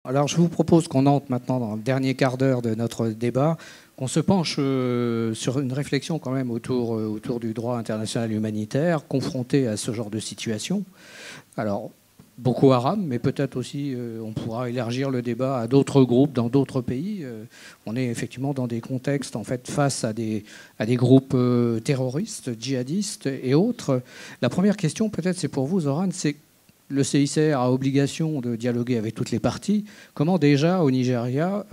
Alors je vous propose qu'on entre maintenant dans le dernier quart d'heure de notre débat, qu'on se penche sur une réflexion quand même autour du droit international humanitaire, confronté à ce genre de situation. Alors, Boko Haram, mais peut-être aussi on pourra élargir le débat à d'autres groupes dans d'autres pays. On est effectivement dans des contextes en fait face à des groupes terroristes, djihadistes et autres. La première question peut-être c'est pour vous, Zoran, c'est le CICR a obligation de dialoguer avec toutes les parties. Comment déjà au Nigeria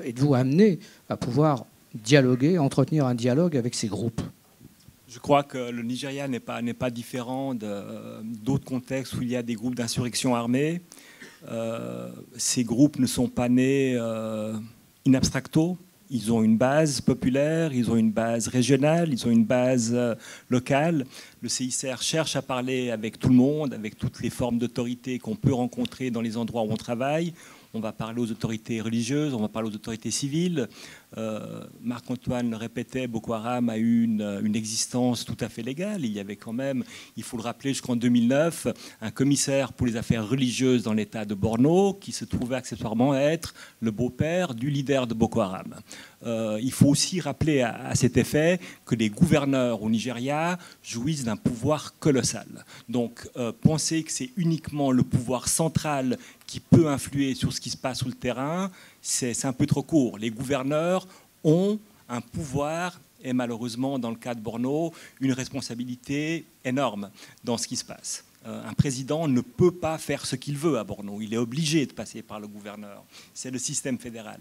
êtes-vous amené à pouvoir dialoguer, entretenir un dialogue avec ces groupes ? Je crois que le Nigeria n'est pas différent d'autres contextes où il y a des groupes d'insurrection armés. Ces groupes ne sont pas nés in abstracto. Ils ont une base populaire, ils ont une base régionale, ils ont une base locale. Le CICR cherche à parler avec tout le monde, avec toutes les formes d'autorité qu'on peut rencontrer dans les endroits où on travaille. On va parler aux autorités religieuses, on va parler aux autorités civiles. Marc-Antoine le répétait, Boko Haram a eu une existence tout à fait légale. Il y avait quand même, il faut le rappeler, jusqu'en 2009, un commissaire pour les affaires religieuses dans l'État de Borno qui se trouvait accessoirement être le beau-père du leader de Boko Haram. Il faut aussi rappeler à cet effet que les gouverneurs au Nigeria jouissent d'un pouvoir colossal. Donc, penser que c'est uniquement le pouvoir central qui peut influer sur ce qui se passe sur le terrain, c'est un peu trop court. Les gouverneurs ont un pouvoir et malheureusement, dans le cas de Borno, une responsabilité énorme dans ce qui se passe. Un président ne peut pas faire ce qu'il veut à Borno. Il est obligé de passer par le gouverneur. C'est le système fédéral.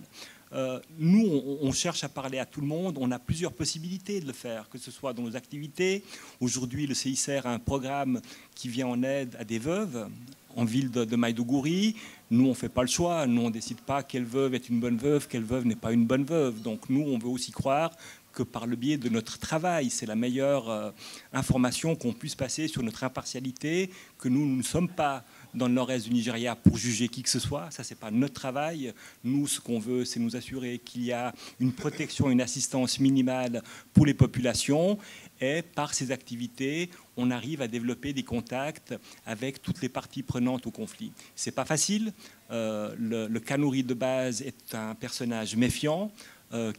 Nous, on cherche à parler à tout le monde. On a plusieurs possibilités de le faire, que ce soit dans nos activités. Aujourd'hui, le CICR a un programme qui vient en aide à des veuves en ville de Maïdougouri. Nous, on ne fait pas le choix. Nous, on ne décide pas quelle veuve est une bonne veuve, quelle veuve n'est pas une bonne veuve. Donc nous, on veut aussi croire que par le biais de notre travail, c'est la meilleure information qu'on puisse passer sur notre impartialité, que nous ne sommes pas dans le nord-est du Nigeria pour juger qui que ce soit. Ça, ce n'est pas notre travail. Nous, ce qu'on veut, c'est nous assurer qu'il y a une protection, une assistance minimale pour les populations. Et par ces activités, on arrive à développer des contacts avec toutes les parties prenantes au conflit. Ce n'est pas facile. Le Kanouri de base est un personnage méfiant,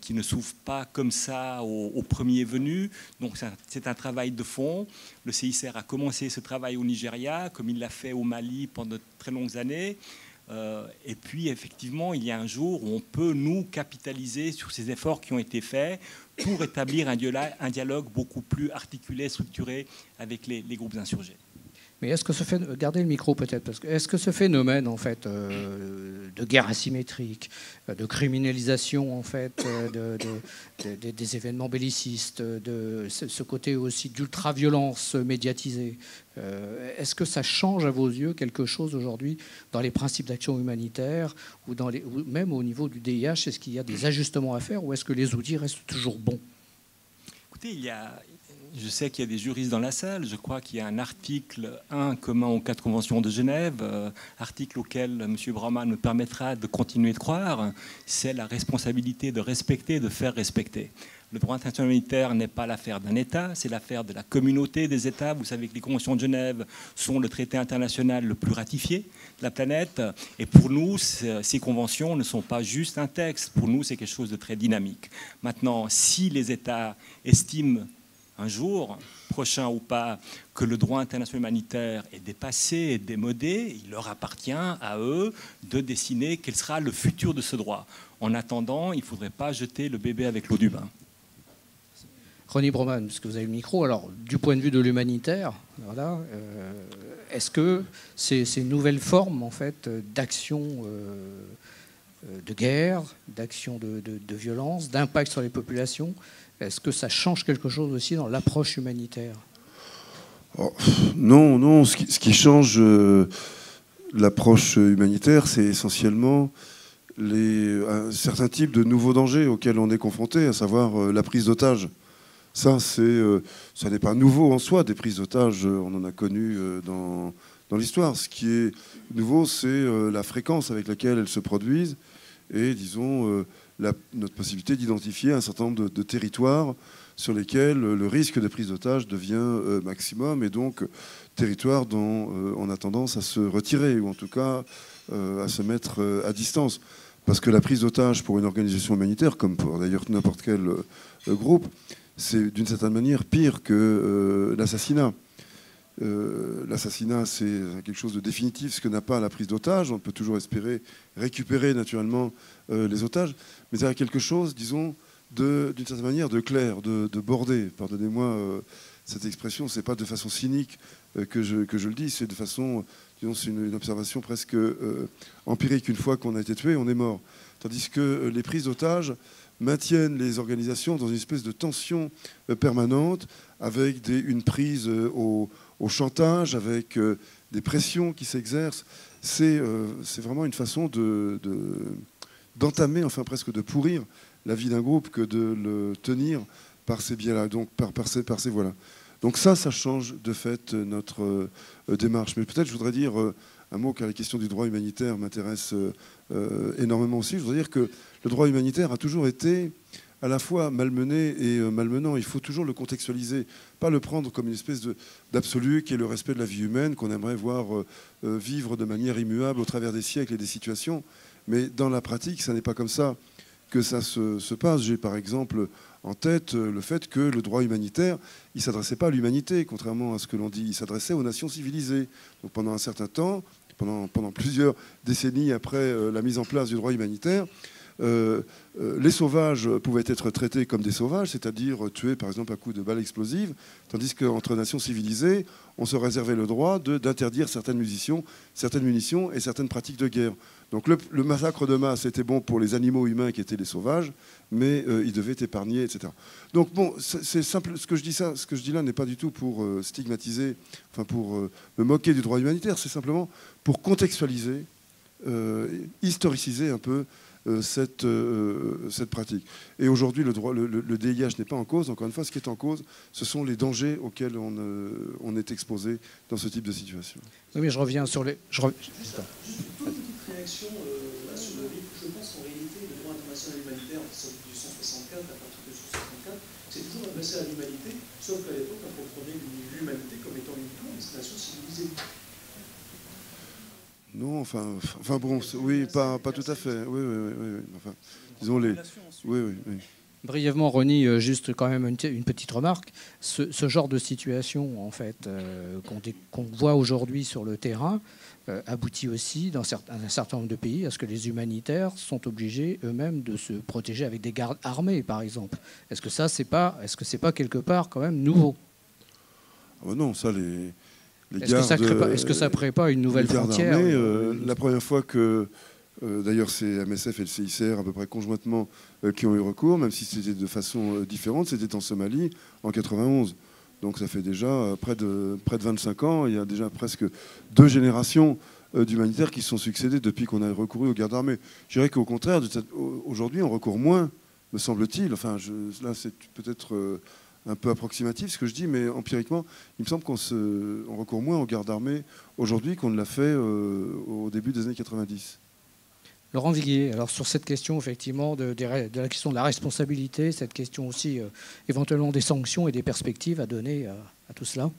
qui ne s'ouvre pas comme ça au premier venu. Donc c'est un travail de fond. Le CICR a commencé ce travail au Nigeria, comme il l'a fait au Mali pendant de très longues années. Et puis effectivement, il y a un jour où on peut nous capitaliser sur ces efforts qui ont été faits pour établir un dialogue beaucoup plus articulé, structuré avec les groupes insurgés. Mais est-ce que gardez le micro peut-être, parce que est-ce que ce phénomène en fait de guerre asymétrique, de criminalisation en fait des événements bellicistes, de ce côté aussi d'ultra-violence médiatisée, est-ce que ça change à vos yeux quelque chose aujourd'hui dans les principes d'action humanitaire ou même au niveau du DIH? Est-ce qu'il y a des ajustements à faire ou est-ce que les outils restent toujours bons? Écoutez, je sais qu'il y a des juristes dans la salle. Je crois qu'il y a un article 1 commun aux 4 conventions de Genève, article auquel M. Brahman me permettra de continuer de croire. C'est la responsabilité de respecter, de faire respecter. Le droit international humanitaire n'est pas l'affaire d'un État, c'est l'affaire de la communauté des États. Vous savez que les conventions de Genève sont le traité international le plus ratifié de la planète. Et pour nous, ces conventions ne sont pas juste un texte. Pour nous, c'est quelque chose de très dynamique. Maintenant, si les États estiment un jour, prochain ou pas, que le droit international humanitaire est dépassé et démodé, il leur appartient à eux de dessiner quel sera le futur de ce droit. En attendant, il ne faudrait pas jeter le bébé avec l'eau du bain. Ronnie Broman, puisque vous avez le micro, alors du point de vue de l'humanitaire, voilà, est-ce que ces nouvelles formes en fait, d'action de guerre, d'action de violence, d'impact sur les populations, est-ce que ça change quelque chose aussi dans l'approche humanitaire? Non. Ce qui change l'approche humanitaire, c'est essentiellement un certain type de nouveaux dangers auxquels on est confronté, à savoir la prise d'otages. Ça n'est pas nouveau en soi, des prises d'otages, on en a connu dans l'histoire. Ce qui est nouveau, c'est la fréquence avec laquelle elles se produisent et, disons, notre possibilité d'identifier un certain nombre de territoires sur lesquels le risque de prise d'otage devient maximum, et donc territoire dont on a tendance à se retirer, ou en tout cas à se mettre à distance. Parce que la prise d'otage pour une organisation humanitaire, comme pour d'ailleurs n'importe quel groupe, c'est d'une certaine manière pire que l'assassinat. L'assassinat, c'est quelque chose de définitif, ce que n'a pas la prise d'otage. On peut toujours espérer récupérer naturellement les otages, mais il y a quelque chose, disons, d'une certaine manière de clair, de bordé. Pardonnez-moi cette expression, c'est pas de façon cynique que je le dis, c'est de façon, disons, c'est une observation presque empirique. Une fois qu'on a été tué, on est mort. Tandis que les prises d'otages maintiennent les organisations dans une espèce de tension permanente, avec une prise au chantage, avec des pressions qui s'exercent. C'est vraiment une façon d'entamer, enfin presque de pourrir la vie d'un groupe que de le tenir par ces biais-là, donc par ces voies-là. Donc ça change de fait notre démarche. Mais peut-être je voudrais dire un mot, car la question du droit humanitaire m'intéresse énormément aussi. Je voudrais dire que le droit humanitaire a toujours été à la fois malmené et malmenant. Il faut toujours le contextualiser, pas le prendre comme une espèce d'absolu qui est le respect de la vie humaine, qu'on aimerait voir vivre de manière immuable au travers des siècles et des situations. Mais dans la pratique, ça n'est pas comme ça que ça se passe. J'ai par exemple en tête le fait que le droit humanitaire, il ne s'adressait pas à l'humanité, contrairement à ce que l'on dit, il s'adressait aux nations civilisées. Donc pendant un certain temps, pendant plusieurs décennies après la mise en place du droit humanitaire, les sauvages pouvaient être traités comme des sauvages, c'est-à-dire tués par exemple à coups de balles explosives, tandis qu'entre nations civilisées, on se réservait le droit d'interdire certaines munitions et certaines pratiques de guerre. Donc le massacre de masse était bon pour les animaux humains qui étaient les sauvages, mais ils devaient être épargnés, etc. Donc bon, c'est simple. Ce que je dis là n'est pas du tout pour stigmatiser, enfin pour me moquer du droit humanitaire, c'est simplement pour contextualiser, historiciser un peu cette pratique. Et aujourd'hui, le DIH n'est pas en cause. Encore une fois, ce qui est en cause, ce sont les dangers auxquels on est exposé dans ce type de situation. Oui, mais je reviens sur les... Juste une petite réaction sur le livre. Je pense qu'en réalité, le droit international humanitaire, du 164, à partir de 164, c'est toujours adressé à l'humanité, sauf qu'à l'époque, on comprenait l'humanité comme étant uniquement des nations civilisées. Non, enfin bon, oui, pas tout à fait. Oui. Enfin, disons les. Oui. Brièvement, Ronnie, juste quand même une petite remarque. Ce genre de situation, en fait, qu'on voit aujourd'hui sur le terrain, aboutit aussi dans un certain nombre de pays à ce que les humanitaires sont obligés eux-mêmes de se protéger avec des gardes armés, par exemple. Est-ce que c'est pas quelque part quand même nouveau? Non, ça les. Est-ce que ça ne crée pas une nouvelle frontière armées, la première fois que, d'ailleurs c'est MSF et le CICR à peu près conjointement qui ont eu recours, même si c'était de façon différente, c'était en Somalie en 91. Donc ça fait déjà près de 25 ans, il y a déjà presque 2 générations d'humanitaires qui se sont succédées depuis qu'on a recouru aux gardes armées. Je dirais qu'au contraire, aujourd'hui on recourt moins, me semble-t-il. Enfin, là c'est peut-être... un peu approximatif ce que je dis, mais empiriquement, il me semble qu'on recourt moins aux gardes armés aujourd'hui qu'on ne l'a fait au début des années 90. Laurent Viguier, alors sur cette question effectivement de la question de la responsabilité, cette question aussi éventuellement des sanctions et des perspectives à donner à tout cela.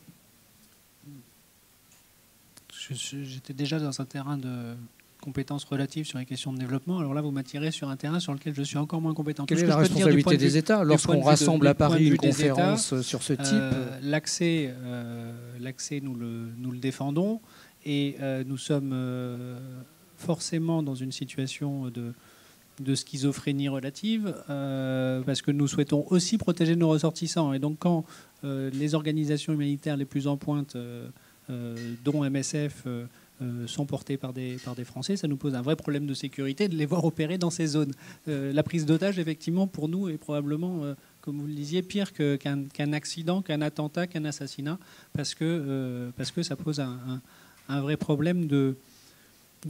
J'étais déjà dans un terrain de compétences relatives sur les questions de développement. Alors là, vous m'attirez sur un terrain sur lequel je suis encore moins compétent. Quelle est la responsabilité des États lorsqu'on rassemble à Paris une conférence sur ce type? L'accès, nous le défendons et nous sommes forcément dans une situation de schizophrénie relative parce que nous souhaitons aussi protéger nos ressortissants. Et donc quand les organisations humanitaires les plus en pointe, dont MSF, sont portés par des Français, ça nous pose un vrai problème de sécurité de les voir opérer dans ces zones. La prise d'otage, effectivement, pour nous, est probablement, comme vous le disiez, pire qu'un accident, qu'un attentat, qu'un assassinat, parce que ça pose un vrai problème de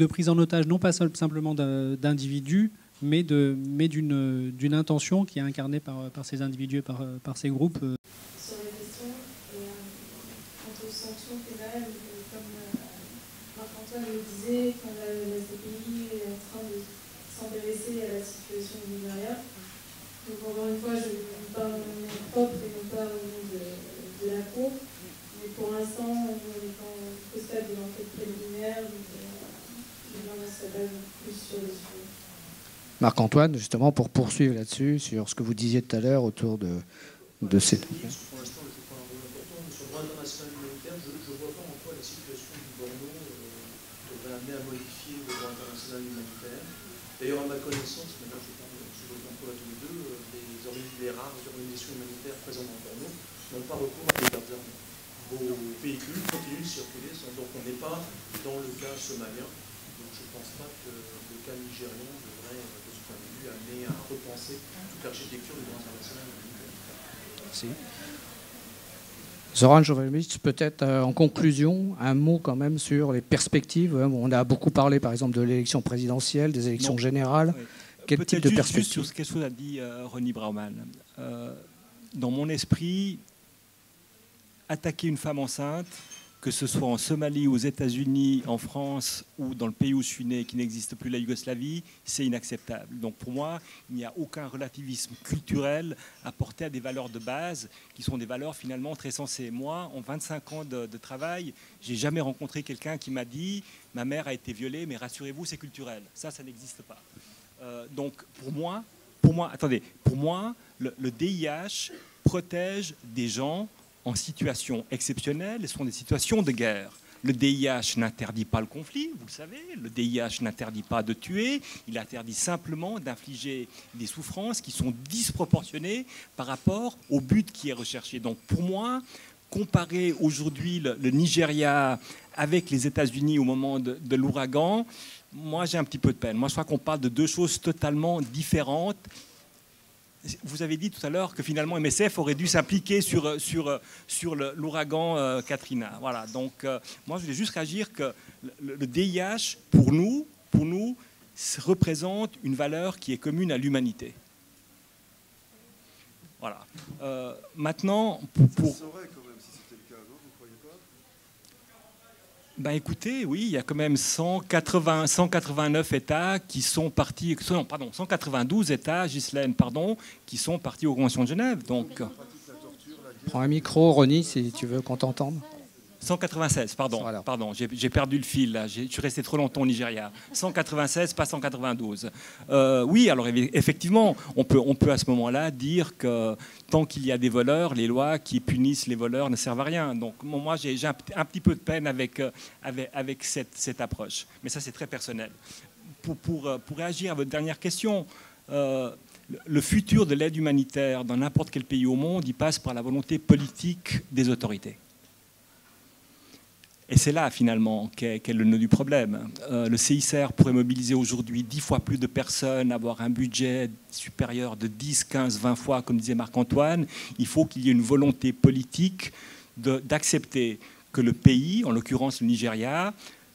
prise en otage, non pas simplement d'individus, mais d'une intention qui est incarnée par ces individus et par ces groupes. Sur la question, et quant aux sanctions pénales, comme Marc-Antoine le disait, quand la CPI est en train de s'intéresser à la situation du Nigeria. Donc encore une fois, je parle de mon propre très préliminaire, mais là, ça donne plus sur les sujets. Marc-Antoine, justement, pour poursuivre là-dessus, sur ce que vous disiez tout à l'heure autour de cette... Pour l'instant, je joue pas un rôle important. Sur le droit international humanitaire, je ne vois pas en quoi la situation du Borno devrait amener à modifier le droit international humanitaire. D'ailleurs, à ma connaissance, maintenant je parle sous votre contrôle à tous les deux, les rares organisations humanitaires présentes dans le Borno n'ont pas recours à des gardes armés. Vos véhicules continuent de circuler, donc on n'est pas dans le cas somalien. Donc je ne pense pas que le cas nigérian devrait, de ce point de vue, amener à repenser toute l'architecture du droit international humanitaire. Merci. Zoran Joveljić, peut-être en conclusion, un mot quand même sur les perspectives. On a beaucoup parlé par exemple de l'élection présidentielle, des élections générales. Oui. Quel type de perspective? Juste sur quelque chose a dit Ronnie Brauman. Dans mon esprit, attaquer une femme enceinte, que ce soit en Somalie, aux États-Unis, en France ou dans le pays où je suis né, qui n'existe plus, la Yougoslavie, c'est inacceptable. Donc pour moi, il n'y a aucun relativisme culturel apporté à des valeurs de base qui sont des valeurs finalement très sensées. Moi, en 25 ans de travail, j'ai jamais rencontré quelqu'un qui m'a dit « ma mère a été violée, mais rassurez-vous, c'est culturel ». Ça n'existe pas. Donc pour moi, le DIH protège des gens en situation exceptionnelle, ce sont des situations de guerre. Le DIH n'interdit pas le conflit, vous le savez, le DIH n'interdit pas de tuer, il interdit simplement d'infliger des souffrances qui sont disproportionnées par rapport au but qui est recherché. Donc pour moi, comparer aujourd'hui le Nigeria avec les États-Unis au moment de l'ouragan, moi j'ai un petit peu de peine. Moi je crois qu'on parle de deux choses totalement différentes. Vous avez dit tout à l'heure que finalement MSF aurait dû s'impliquer sur l'ouragan Katrina. Voilà. Donc moi je voulais juste réagir que le DIH pour nous représente une valeur qui est commune à l'humanité. Voilà. Maintenant pour ben écoutez, oui, il y a quand même 189 États qui sont partis, 192 États, Ghislaine, qui sont partis aux Conventions de Genève. Donc, prends un micro, Ronnie, si tu veux qu'on t'entende. 196, pardon, j'ai perdu le fil, là. Je suis resté trop longtemps au Nigeria. 196, pas 192. Oui, alors effectivement, on peut à ce moment-là dire que tant qu'il y a des voleurs, les lois qui punissent les voleurs ne servent à rien. Donc moi, j'ai un petit peu de peine avec cette approche. Mais ça, c'est très personnel. Pour réagir à votre dernière question, le futur de l'aide humanitaire dans n'importe quel pays au monde, il passe par la volonté politique des autorités. Et c'est là, finalement, qu'est le nœud du problème. Le CICR pourrait mobiliser aujourd'hui 10 fois plus de personnes, avoir un budget supérieur de 10, 15, 20 fois, comme disait Marc-Antoine. Il faut qu'il y ait une volonté politique d'accepter que le pays, en l'occurrence le Nigeria,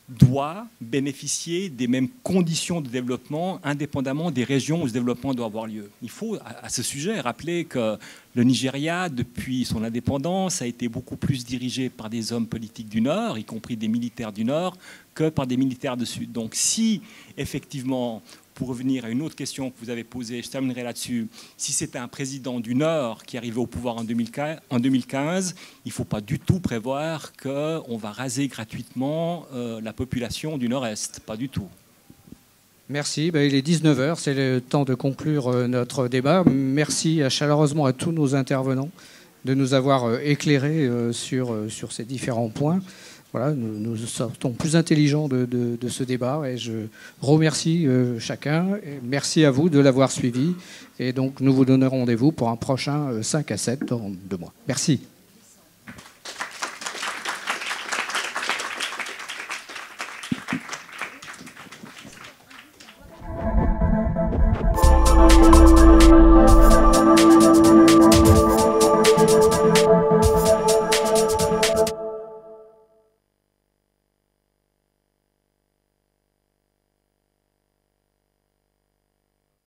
doit bénéficier des mêmes conditions de développement indépendamment des régions où ce développement doit avoir lieu. Il faut, à ce sujet, rappeler que le Nigeria, depuis son indépendance, a été beaucoup plus dirigé par des hommes politiques du Nord, y compris des militaires du Nord, que par des militaires du Sud. Donc si, effectivement, pour revenir à une autre question que vous avez posée, je terminerai là-dessus, si c'était un président du Nord qui arrivait au pouvoir en 2015, il ne faut pas du tout prévoir qu'on va raser gratuitement la population du Nord-Est. Pas du tout. Merci. Il est 19h, c'est le temps de conclure notre débat. Merci chaleureusement à tous nos intervenants de nous avoir éclairés sur ces différents points. Voilà, nous sortons plus intelligents de ce débat et je remercie chacun. Et merci à vous de l'avoir suivi. Et donc, nous vous donnerons rendez-vous pour un prochain 5 à 7 dans 2 mois. Merci.